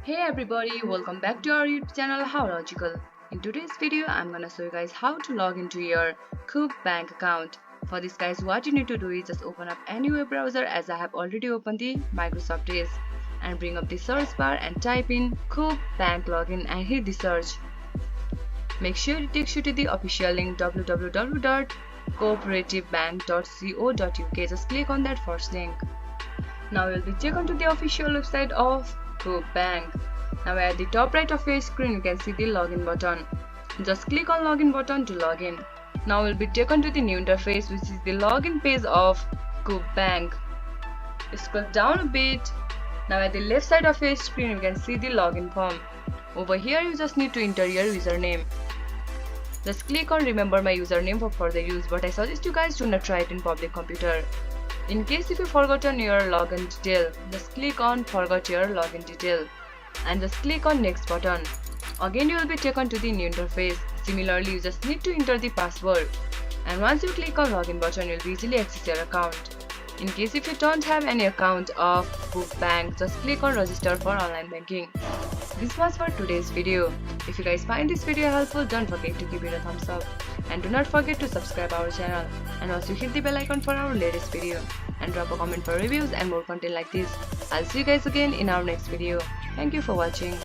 Hey everybody, welcome back to our YouTube channel How Logical. In today's video, I'm gonna show you guys how to log into your Co-operative bank account. For this guys, what you need to do is just open up any web browser as I have already opened the Microsoft Edge and bring up the search bar and type in Co-operative bank login and hit the search. Make sure it takes you to the official link www.cooperativebank.co.uk. Just click on that first link. Now you'll be taken to the official website of Co-operative bank. Now at the top right of your screen you can see the login button. Just click on login button to log in. Now you'll be taken to the new interface, which is the login page of Co-operative bank. Scroll down a bit. Now at the left side of your screen you can see the login form. Over here you just need to enter your username. Just click on remember my username for further use, but I suggest you guys do not try it in public computer. In case if you forgotten your login detail, just click on forgot your login detail and just click on next button. Again you will be taken to the new interface. Similarly, you just need to enter the password, and once you click on login button you will easily access your account. In case if you don't have any account of Co-operative bank, just click on register for online banking. This was for today's video. If you guys find this video helpful, don't forget to give it a thumbs up and do not forget to subscribe our channel, and also hit the bell icon for our latest video and drop a comment for reviews and more content like this. I'll see you guys again in our next video. Thank you for watching.